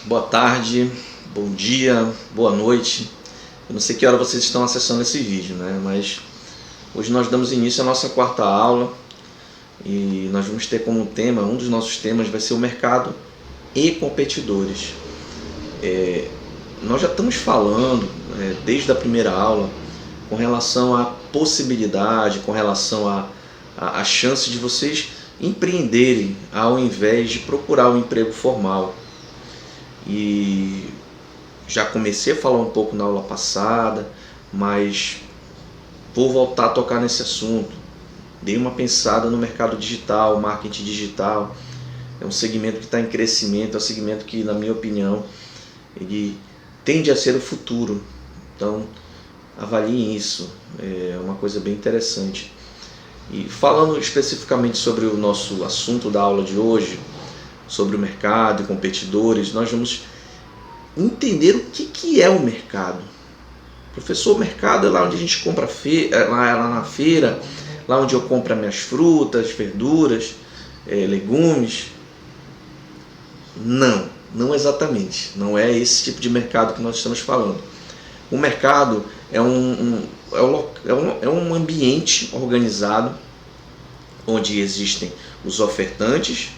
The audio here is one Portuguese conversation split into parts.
Boa tarde, bom dia, boa noite. Eu não sei que hora vocês estão acessando esse vídeo, né? Mas hoje nós damos início à nossa quarta aula e nós vamos ter como tema, um dos nossos temas vai ser o mercado e competidores. Nós já estamos falando desde a primeira aula com relação à possibilidade, com relação à chance de vocês empreenderem ao invés de procurar um emprego formal. E já comecei a falar um pouco na aula passada, mas vou voltar a tocar nesse assunto. Dei uma pensada no mercado digital, marketing digital. É um segmento que está em crescimento, é um segmento que, na minha opinião, ele tende a ser o futuro. Então, avaliem isso, é uma coisa bem interessante. E falando especificamente sobre o nosso assunto da aula de hoje, sobre o mercado e competidores, nós vamos entender o que é o mercado. Professor, o mercado é lá onde a gente compra lá na feira, lá onde eu compro minhas frutas, verduras, legumes. Não exatamente. Não é esse tipo de mercado que nós estamos falando. O mercado é um ambiente organizado onde existem os ofertantes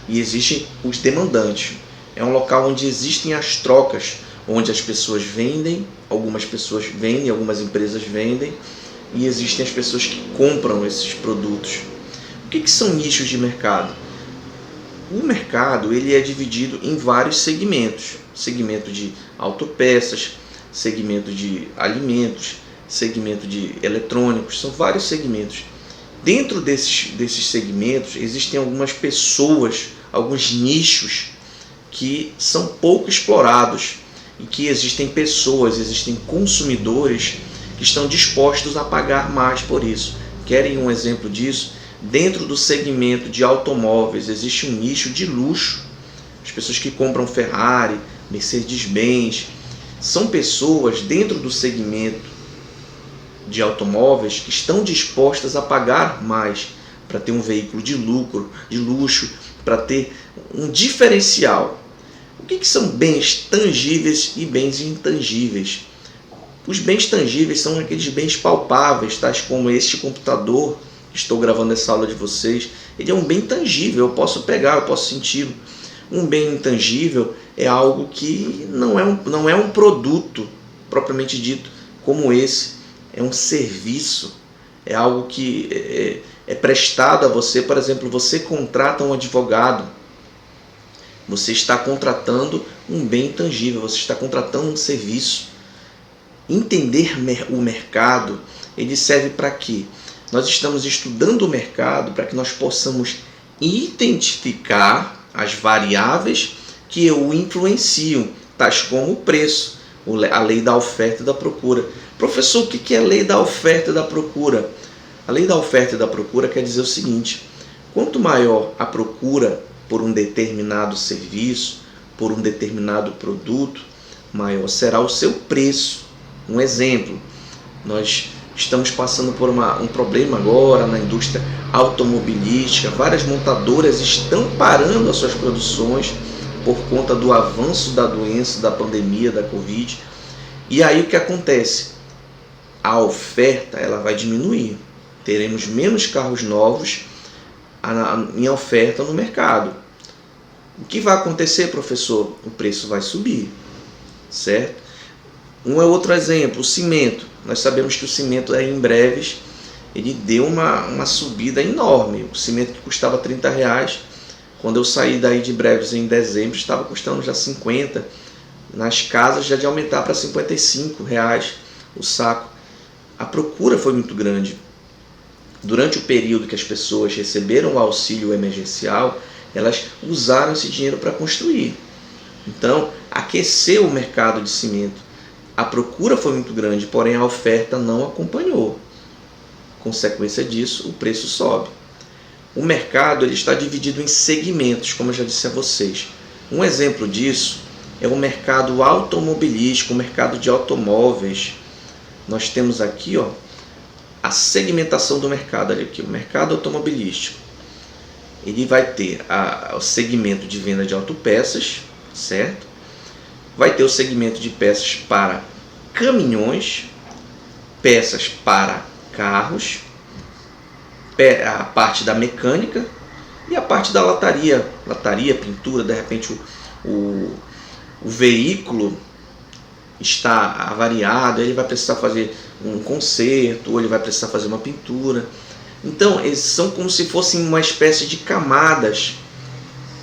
e existem os demandantes. É um local onde existem as trocas, onde as pessoas vendem, algumas pessoas vendem, algumas empresas vendem, e existem as pessoas que compram esses produtos. O que são nichos de mercado? O mercado ele é dividido em vários segmentos. Segmento de autopeças, segmento de alimentos, segmento de eletrônicos, são vários segmentos. Dentro desses segmentos existem algumas pessoas, alguns nichos que são pouco explorados e que existem pessoas, existem consumidores que estão dispostos a pagar mais por isso. Querem um exemplo disso? Dentro do segmento de automóveis existe um nicho de luxo. As pessoas que compram Ferrari, Mercedes-Benz, são pessoas dentro do segmento de automóveis que estão dispostas a pagar mais para ter um veículo de luxo, para ter um diferencial. O que são bens tangíveis e bens intangíveis? Os bens tangíveis são aqueles bens palpáveis, tais como este computador que estou gravando essa aula de vocês. Ele é um bem tangível, eu posso pegar, eu posso senti-lo. Um bem intangível é algo que não é um produto propriamente dito como esse. É um serviço, é algo que é prestado a você. Por exemplo, você contrata um advogado, você está contratando um bem intangível, você está contratando um serviço. Entender o mercado, ele serve para quê? Nós estamos estudando o mercado para que nós possamos identificar as variáveis que o influenciam, tais como o preço, a lei da oferta e da procura. Professor, o que é a lei da oferta e da procura? A lei da oferta e da procura quer dizer o seguinte: quanto maior a procura por um determinado serviço, por um determinado produto, maior será o seu preço. Um exemplo, nós estamos passando por um problema agora na indústria automobilística. Várias montadoras estão parando as suas produções por conta do avanço da doença, da pandemia, da Covid. E aí o que acontece? A oferta ela vai diminuir. Teremos menos carros novos em oferta no mercado. O que vai acontecer, professor? O preço vai subir, certo? Um é outro exemplo, o cimento. Nós sabemos que o cimento em breves ele deu uma subida enorme. O cimento que custava R$30, quando eu saí daí de breves em dezembro, estava custando já 50. Nas casas já de aumentar para R$55 o saco. A procura foi muito grande. Durante o período que as pessoas receberam o auxílio emergencial, elas usaram esse dinheiro para construir. Então, aqueceu o mercado de cimento. A procura foi muito grande, porém a oferta não acompanhou. Consequência disso, o preço sobe. O mercado ele está dividido em segmentos, como eu já disse a vocês. Um exemplo disso é o mercado automobilístico, o mercado de automóveis. Nós temos aqui a segmentação do mercado, o mercado automobilístico. Ele vai ter o segmento de venda de autopeças, certo? vai ter o segmento de peças para caminhões, peças para carros, a parte da mecânica e a parte da lataria, pintura. De repente o veículo está avariado, ele vai precisar fazer um conserto, ou ele vai precisar fazer uma pintura. Então eles são como se fossem uma espécie de camadas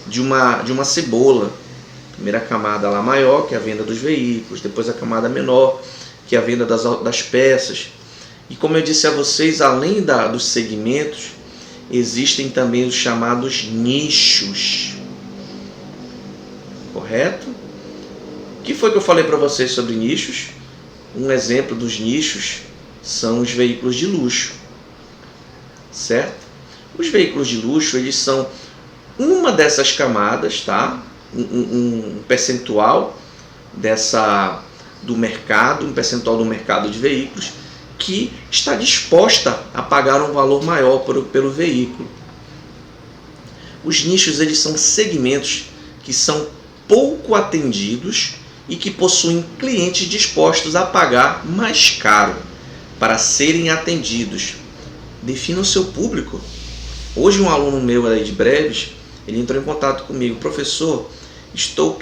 de uma cebola. Primeira camada lá maior, que é a venda dos veículos, depois a camada menor, que é a venda das peças. E como eu disse a vocês, além dos segmentos, existem também os chamados nichos. Correto? O que foi que eu falei para vocês sobre nichos? Um exemplo dos nichos são os veículos de luxo. Certo? Os veículos de luxo, eles são uma dessas camadas, tá? Um percentual do mercado, um percentual do mercado de veículos que está disposta a pagar um valor maior pelo veículo. Os nichos, eles são segmentos que são pouco atendidos e que possuem clientes dispostos a pagar mais caro para serem atendidos. Defina o seu público. Hoje um aluno meu aí de breves, ele entrou em contato comigo: professor, estou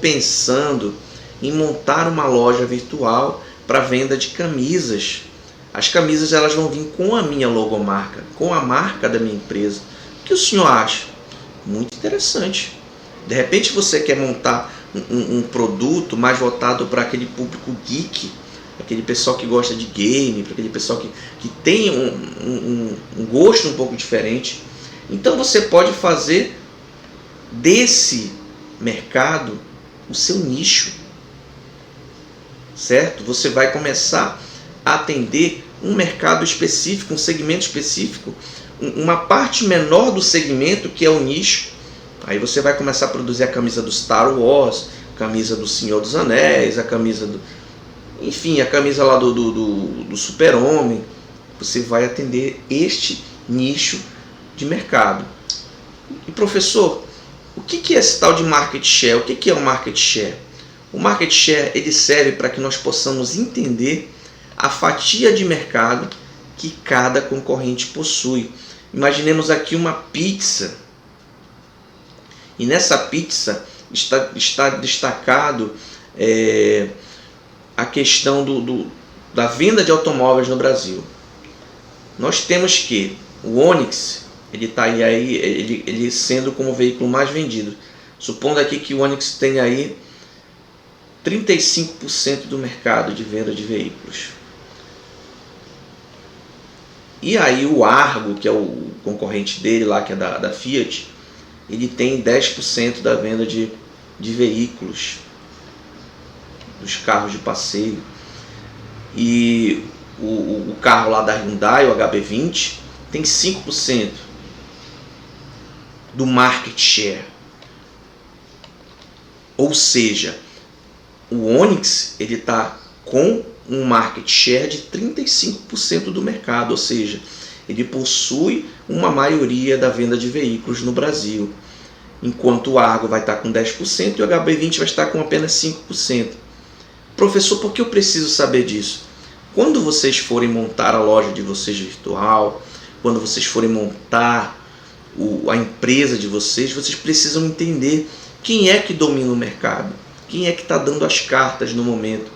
pensando em montar uma loja virtual para venda de camisas. As camisas, elas vão vir com a minha logomarca, com a marca da minha empresa. O que o senhor acha? Muito interessante. De repente você quer montar um produto mais voltado para aquele público geek, aquele pessoal que gosta de game, para aquele pessoal que tem um gosto um pouco diferente. Então você pode fazer desse mercado o seu nicho, certo? Você vai começar a atender um mercado específico, um segmento específico, uma parte menor do segmento que é o nicho. Aí você vai começar a produzir a camisa do Star Wars, a camisa do Senhor dos Anéis, a camisa a camisa lá do Super-Homem. Você vai atender este nicho de mercado. E professor, o que é esse tal de market share? O que é o market share? O market share, ele serve para que nós possamos entender a fatia de mercado que cada concorrente possui. Imaginemos aqui uma pizza. E nessa pizza está destacado a questão da venda de automóveis no Brasil. Nós temos que o Onix, ele está aí, ele sendo como o veículo mais vendido. Supondo aqui que o Onix tem aí 35% do mercado de venda de veículos. E aí o Argo, que é o concorrente dele lá, que é da Fiat, ele tem 10% da venda de veículos, dos carros de passeio. E o carro lá da Hyundai, o HB20, tem 5% do market share. Ou seja, o Onix ele está com um market share de 35% do mercado, ou seja, ele possui uma maioria da venda de veículos no Brasil, enquanto o Argo vai estar com 10% e o HB20 vai estar com apenas 5%. Professor, por que eu preciso saber disso? Quando vocês forem montar a loja de vocês virtual, quando vocês forem montar a empresa de vocês, vocês precisam entender quem é que domina o mercado, quem é que está dando as cartas no momento.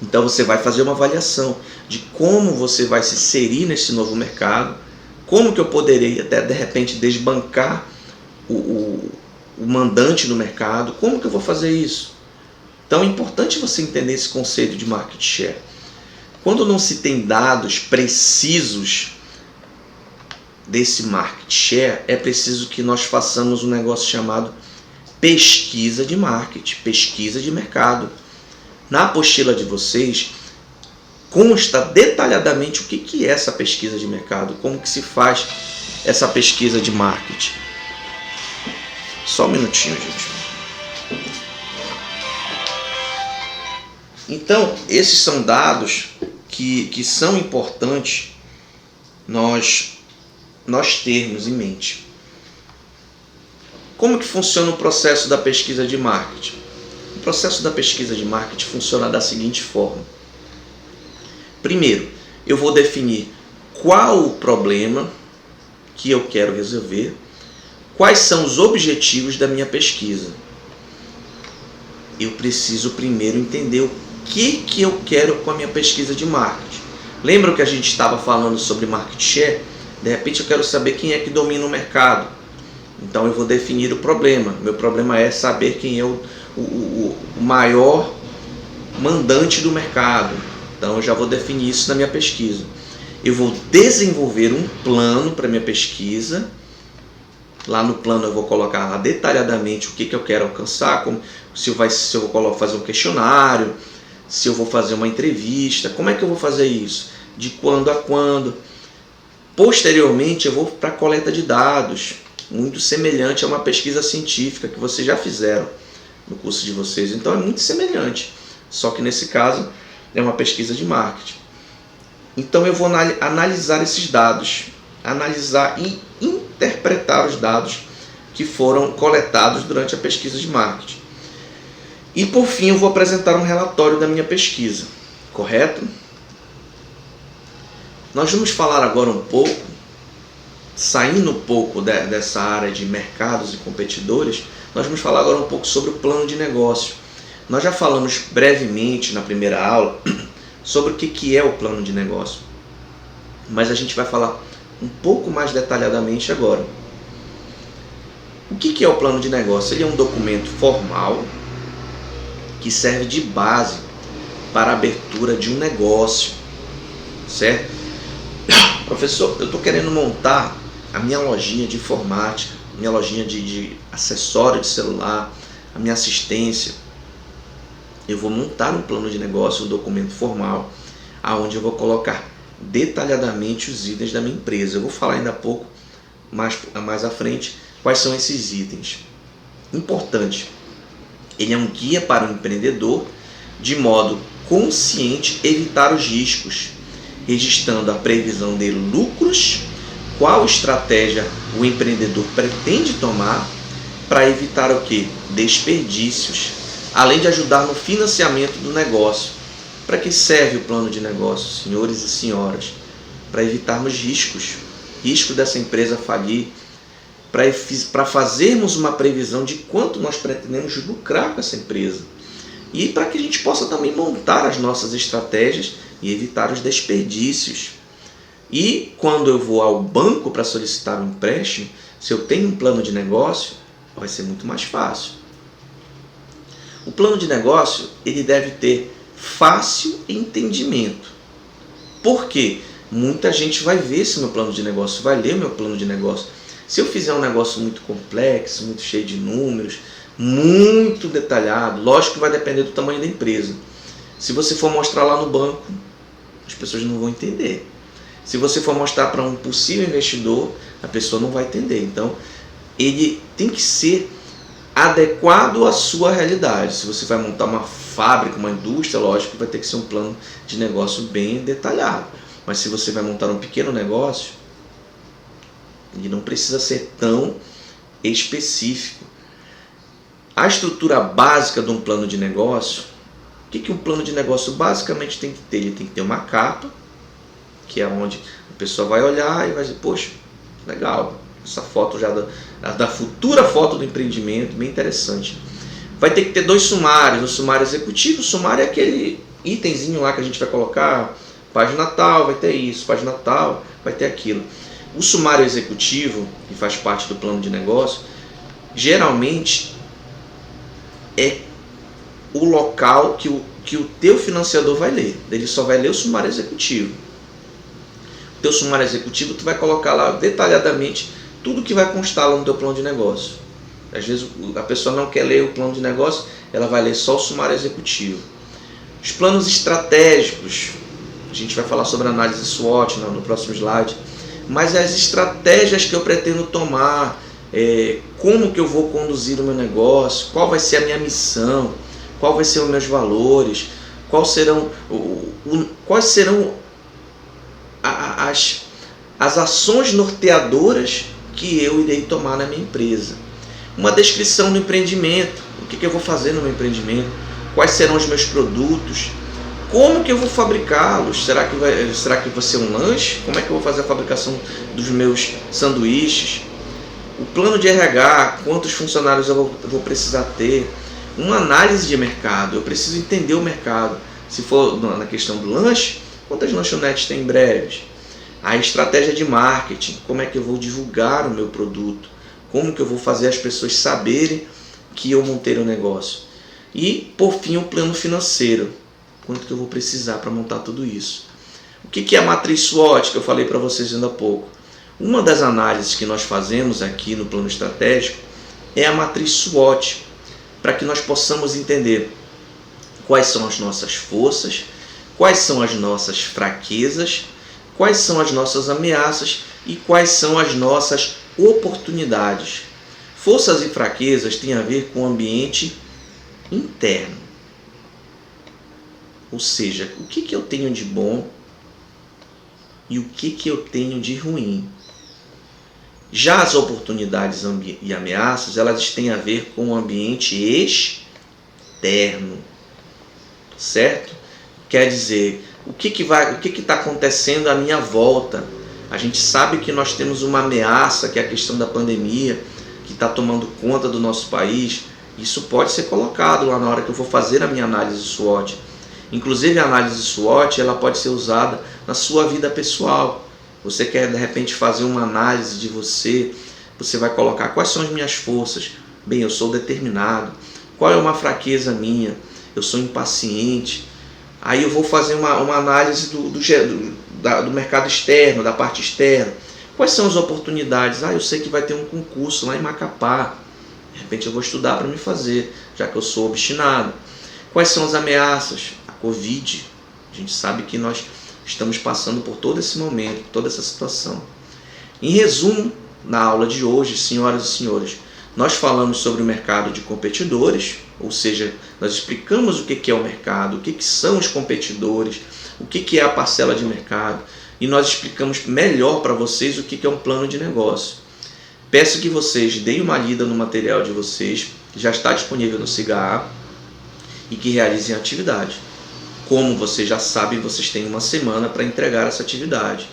Então você vai fazer uma avaliação de como você vai se inserir nesse novo mercado, como que eu poderei até de repente desbancar o mandante no mercado, como que eu vou fazer isso? Então é importante você entender esse conceito de market share. Quando não se tem dados precisos desse market share, é preciso que nós façamos um negócio chamado pesquisa de marketing, pesquisa de mercado. Na apostila de vocês consta detalhadamente o que é essa pesquisa de mercado, como que se faz essa pesquisa de marketing. Só um minutinho, gente. Então, esses são dados que são importantes nós termos em mente. Como que funciona o processo da pesquisa de marketing? O processo da pesquisa de marketing funciona da seguinte forma. Primeiro, eu vou definir qual o problema que eu quero resolver, quais são os objetivos da minha pesquisa. Eu preciso primeiro entender o que eu quero com a minha pesquisa de marketing. Lembra que a gente estava falando sobre market share? De repente eu quero saber quem é que domina o mercado. Então eu vou definir o problema. Meu problema é saber quem é o maior mandante do mercado. Então eu já vou definir isso na minha pesquisa. Eu vou desenvolver um plano para minha pesquisa. Lá no plano eu vou colocar lá detalhadamente o que eu quero alcançar, se eu vou fazer um questionário, se eu vou fazer uma entrevista, como é que eu vou fazer isso, de quando a quando. Posteriormente eu vou para a coleta de dados, muito semelhante a uma pesquisa científica que vocês já fizeram no curso de vocês. Então é muito semelhante, só que nesse caso é uma pesquisa de marketing. Então eu vou analisar esses dados, analisar e interpretar os dados que foram coletados durante a pesquisa de marketing. E por fim eu vou apresentar um relatório da minha pesquisa, correto? Nós vamos falar agora um pouco, saindo um pouco dessa área de mercados e competidores, nós vamos falar agora um pouco sobre o plano de negócio. Nós já falamos brevemente na primeira aula sobre o que é o plano de negócio, mas a gente vai falar um pouco mais detalhadamente agora. O que é o plano de negócio? Ele é um documento formal que serve de base para a abertura de um negócio, certo? Professor, eu estou querendo montar a minha lojinha de informática, minha lojinha de acessório de celular, a minha assistência. Eu vou montar um plano de negócio, um documento formal, aonde eu vou colocar detalhadamente os itens da minha empresa. Eu vou falar ainda pouco, mais à frente, quais são esses itens. Importante, ele é um guia para o empreendedor, de modo consciente evitar os riscos, registrando a previsão de lucros, qual estratégia o empreendedor pretende tomar para evitar o quê? Desperdícios, além de ajudar no financiamento do negócio. Para que serve o plano de negócio, senhores e senhoras? Para evitarmos risco dessa empresa falir, para fazermos uma previsão de quanto nós pretendemos lucrar com essa empresa e para que a gente possa também montar as nossas estratégias e evitar os desperdícios. E quando eu vou ao banco para solicitar um empréstimo, se eu tenho um plano de negócio, vai ser muito mais fácil. O plano de negócio ele deve ter fácil entendimento. Por quê? Muita gente vai ver esse meu plano de negócio, vai ler o meu plano de negócio. Se eu fizer um negócio muito complexo, muito cheio de números, muito detalhado, lógico que vai depender do tamanho da empresa. Se você for mostrar lá no banco, as pessoas não vão entender. Se você for mostrar para um possível investidor, a pessoa não vai entender. Então, ele tem que ser adequado à sua realidade. Se você vai montar uma fábrica, uma indústria, lógico que vai ter que ser um plano de negócio bem detalhado. Mas se você vai montar um pequeno negócio, ele não precisa ser tão específico. A estrutura básica de um plano de negócio, o que um plano de negócio basicamente tem que ter? Ele tem que ter uma capa, que é onde a pessoa vai olhar e vai dizer, poxa, legal, essa foto já da futura foto do empreendimento, bem interessante. Vai ter que ter 2 sumários, o sumário executivo, o sumário é aquele itemzinho lá que a gente vai colocar, página tal, vai ter isso, página tal, vai ter aquilo. O sumário executivo, que faz parte do plano de negócio, geralmente é o local que o teu financiador vai ler. Ele só vai ler o sumário executivo. O teu sumário executivo, tu vai colocar lá detalhadamente tudo que vai constar lá no teu plano de negócio. Às vezes a pessoa não quer ler o plano de negócio, ela vai ler só o sumário executivo. Os planos estratégicos, a gente vai falar sobre análise SWOT no próximo slide, mas as estratégias que eu pretendo tomar, como que eu vou conduzir o meu negócio, qual vai ser a minha missão, qual vai ser os meus valores, quais serão as ações norteadoras que eu irei tomar na minha empresa. Uma descrição do empreendimento, o que eu vou fazer no meu empreendimento, quais serão os meus produtos, como que eu vou fabricá-los, será que vai ser um lanche, como é que eu vou fazer a fabricação dos meus sanduíches, o plano de RH, quantos funcionários eu vou precisar ter, uma análise de mercado, eu preciso entender o mercado, se for na questão do lanche, quantas lanchonetes tem em breve, a estratégia de marketing, como é que eu vou divulgar o meu produto, como que eu vou fazer as pessoas saberem que eu montei um negócio. E, por fim, o plano financeiro. Quanto que eu vou precisar para montar tudo isso. O que é a matriz SWOT que eu falei para vocês ainda há pouco? Uma das análises que nós fazemos aqui no plano estratégico é a matriz SWOT, para que nós possamos entender quais são as nossas forças, quais são as nossas fraquezas, quais são as nossas ameaças e quais são as nossas oportunidades. Forças e fraquezas têm a ver com o ambiente interno. Ou seja, o que eu tenho de bom e o que eu tenho de ruim. Já as oportunidades e ameaças, elas têm a ver com o ambiente externo. Certo? Quer dizer, o que está acontecendo à minha volta? A gente sabe que nós temos uma ameaça, que é a questão da pandemia, que está tomando conta do nosso país. Isso pode ser colocado lá na hora que eu for fazer a minha análise SWOT. Inclusive a análise SWOT ela pode ser usada na sua vida pessoal. Você quer de repente fazer uma análise de você, você vai colocar quais são as minhas forças. Bem, eu sou determinado. Qual é uma fraqueza minha? Eu sou impaciente. Aí eu vou fazer uma análise do mercado externo, da parte externa. Quais são as oportunidades? Eu sei que vai ter um concurso lá em Macapá. De repente eu vou estudar para me fazer, já que eu sou obstinado. Quais são as ameaças? A Covid. A gente sabe que nós estamos passando por todo esse momento, toda essa situação. Em resumo, na aula de hoje, senhoras e senhores, nós falamos sobre o mercado de competidores, ou seja, nós explicamos o que é o mercado, o que são os competidores, o que é a parcela de mercado, e nós explicamos melhor para vocês o que é um plano de negócio. Peço que vocês deem uma lida no material de vocês, que já está disponível no SIGA, e que realizem a atividade. Como vocês já sabem, vocês têm uma semana para entregar essa atividade.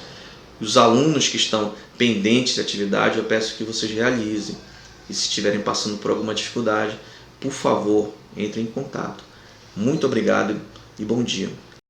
Os alunos que estão pendentes de atividade, eu peço que vocês realizem. E se estiverem passando por alguma dificuldade, por favor, entrem em contato. Muito obrigado e bom dia.